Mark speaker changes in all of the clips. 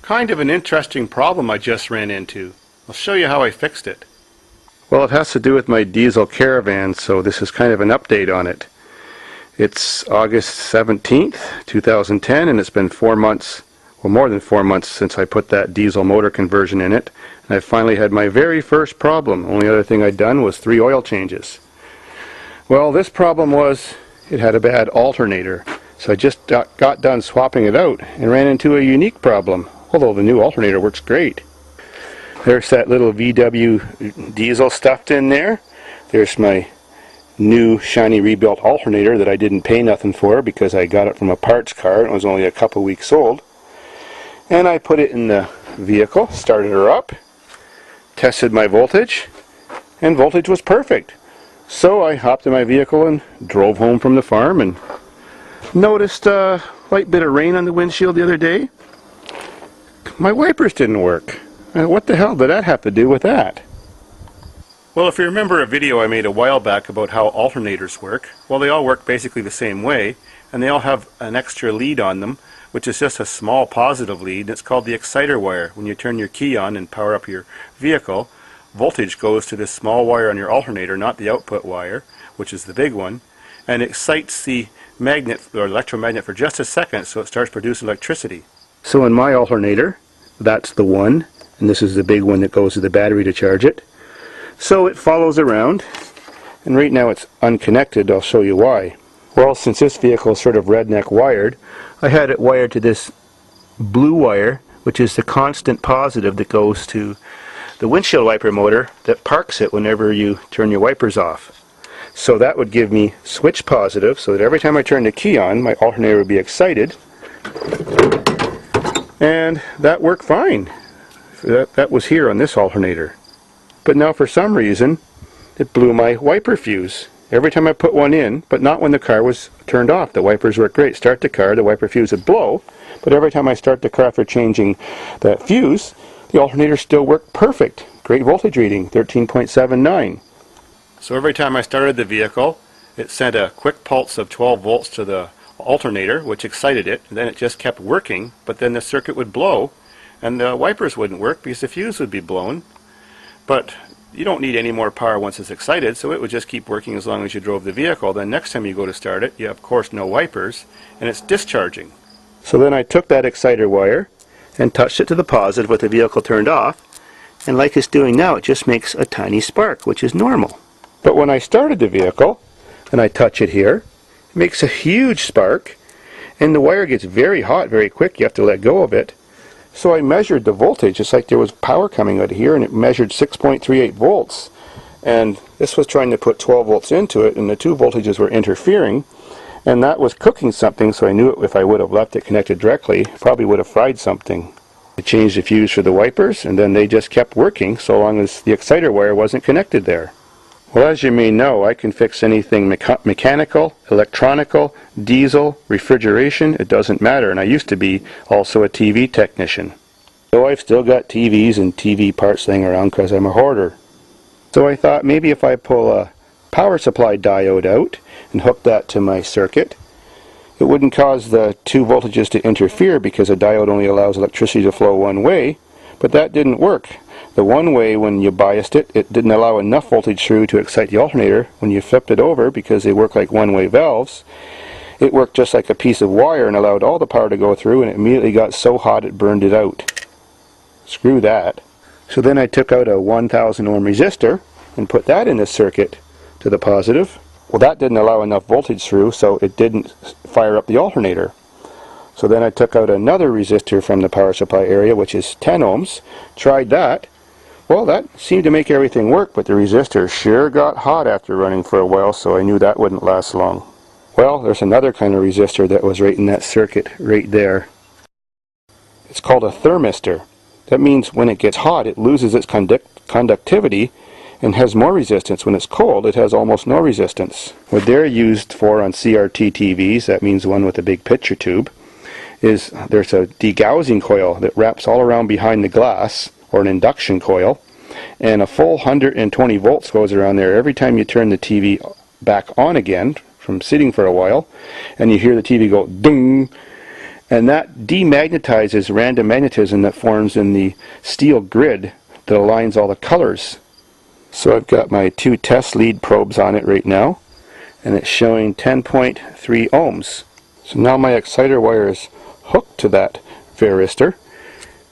Speaker 1: Kind of an interesting problem I just ran into. I'll show you how I fixed it. Well, it has to do with my diesel Caravan, so this is kind of an update on it. It's August 17th, 2010, and it's been 4 months, well, more than 4 months since I put that diesel motor conversion in it, and I finally had my very first problem. Only other thing I'd done was 3 oil changes. Well, this problem was it had a bad alternator, so I just got done swapping it out and ran into a unique problem, although the new alternator works great. There's that little VW diesel stuffed in there. There's my new shiny rebuilt alternator that I didn't pay nothing for because I got it from a parts car and it was only a couple weeks old. And I put it in the vehicle, started her up, tested my voltage, and voltage was perfect. So I hopped in my vehicle and drove home from the farm and noticed a light bit of rain on the windshield the other day. My wipers didn't work. What the hell did that have to do with that? Well, if you remember a video I made a while back about how alternators work, well, they all work basically the same way, and they all have an extra lead on them, which is just a small positive lead, and it's called the exciter wire. When you turn your key on and power up your vehicle, voltage goes to this small wire on your alternator, not the output wire, which is the big one, and it excites the magnet or electromagnet for just a second, so it starts producing electricity. So in my alternator, that's the one, and this is the big one that goes to the battery to charge it. So it follows around, and right now it's unconnected. I'll show you why. Well, since this vehicle is sort of redneck wired, I had it wired to this blue wire, which is the constant positive that goes to the windshield wiper motor that parks it whenever you turn your wipers off. So that would give me switch positive, so that every time I turn the key on, my alternator would be excited, and that worked fine. That was here on this alternator. But now for some reason it blew my wiper fuse every time I put one in, but not when the car was turned off. The wipers worked great. Start the car, the wiper fuse would blow, but every time I start the car after changing that fuse, the alternator still worked perfect. Great voltage reading, 13.79. So every time I started the vehicle, it sent a quick pulse of 12 volts to the alternator, which excited it, and then it just kept working, but then the circuit would blow and the wipers wouldn't work because the fuse would be blown. But you don't need any more power once it's excited, so it would just keep working as long as you drove the vehicle. Then next time you go to start it, you have, of course, no wipers, and it's discharging. So then I took that exciter wire and touched it to the positive with the vehicle turned off, and like it's doing now, it just makes a tiny spark, which is normal. But when I started the vehicle, and I touch it here, it makes a huge spark, and the wire gets very hot very quick. You have to let go of it. So I measured the voltage. It's like there was power coming out of here, and it measured 6.38 volts. And this was trying to put 12 volts into it, and the two voltages were interfering, and that was cooking something, so I knew if I would have left it connected directly, I probably would have fried something. I changed the fuse for the wipers, and then they just kept working so long as the exciter wire wasn't connected there. Well, as you may know, I can fix anything mechanical, electronical, diesel, refrigeration, it doesn't matter, and I used to be also a TV technician. So I've still got TVs and TV parts laying around because I'm a hoarder. So I thought maybe if I pull a power supply diode out and hook that to my circuit, it wouldn't cause the two voltages to interfere because a diode only allows electricity to flow one way, but that didn't work. The one way, when you biased it, it didn't allow enough voltage through to excite the alternator. When you flipped it over, because they work like one-way valves, it worked just like a piece of wire and allowed all the power to go through, and it immediately got so hot it burned it out. Screw that. So then I took out a 1000 ohm resistor and put that in the circuit to the positive. Well, that didn't allow enough voltage through, so it didn't fire up the alternator. So then I took out another resistor from the power supply area, which is 10 ohms, tried that. Well, that seemed to make everything work, but the resistor sure got hot after running for a while, so I knew that wouldn't last long. Well, there's another kind of resistor that was right in that circuit right there. It's called a thermistor. That means when it gets hot, it loses its conductivity and has more resistance. When it's cold, it has almost no resistance. What they're used for on CRT TVs, that means the one with a big picture tube, is there's a degaussing coil that wraps all around behind the glass, or an induction coil, and a full 120 volts goes around there every time you turn the TV back on again from sitting for a while, and you hear the TV go ding, and that demagnetizes random magnetism that forms in the steel grid that aligns all the colors. So I've got my 2 test lead probes on it right now, and it's showing 10.3 ohms. So now my exciter wire is hooked to that varistor,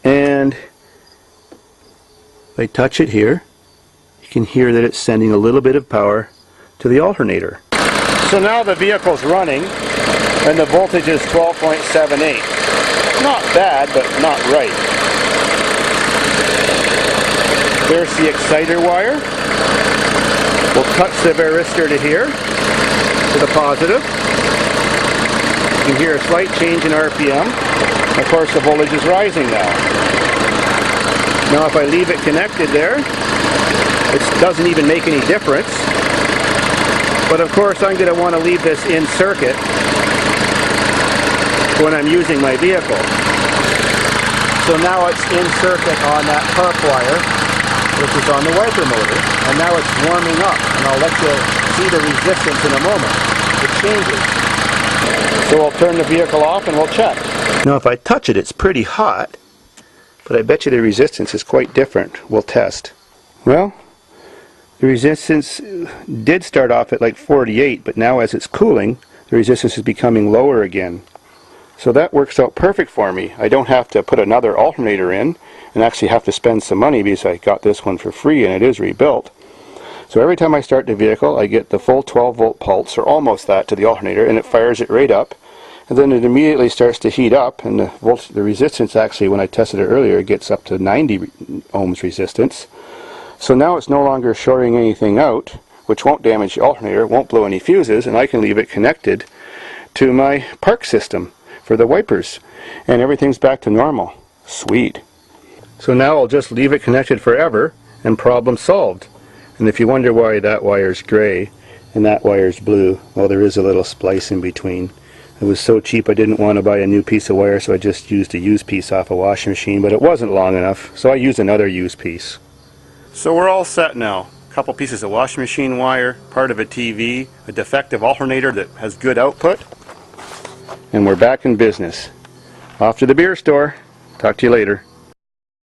Speaker 1: and if I touch it here, you can hear that it's sending a little bit of power to the alternator. So now the vehicle's running, and the voltage is 12.78. Not bad, but not right. There's the exciter wire. We'll touch the varistor to here, to the positive. You can hear a slight change in RPM. Of course, the voltage is rising now. Now if I leave it connected there, it doesn't even make any difference. But of course I'm going to want to leave this in circuit when I'm using my vehicle. So now it's in circuit on that park wire, which is on the wiper motor, and now it's warming up, and I'll let you see the resistance in a moment. It changes. So I'll turn the vehicle off and we'll check. Now if I touch it, it's pretty hot, but I bet you the resistance is quite different. We'll test. Well, the resistance did start off at like 48, but now as it's cooling, the resistance is becoming lower again. So that works out perfect for me. I don't have to put another alternator in and actually have to spend some money because I got this one for free and it is rebuilt. So every time I start the vehicle, I get the full 12 volt pulse, or almost that, to the alternator, and it fires it right up. And then it immediately starts to heat up, and the resistance actually, when I tested it earlier, gets up to 90 ohms resistance. So now it's no longer shorting anything out, which won't damage the alternator, won't blow any fuses, and I can leave it connected to my park system for the wipers. And everything's back to normal. Sweet. So now I'll just leave it connected forever, and problem solved. And if you wonder why that wire's gray and that wire's blue, well, there is a little splice in between. It was so cheap I didn't want to buy a new piece of wire, so I just used a used piece off a washing machine, but it wasn't long enough, so I used another used piece. So we're all set now. A couple pieces of washing machine wire, part of a TV, a defective alternator that has good output, and we're back in business. Off to the beer store. Talk to you later.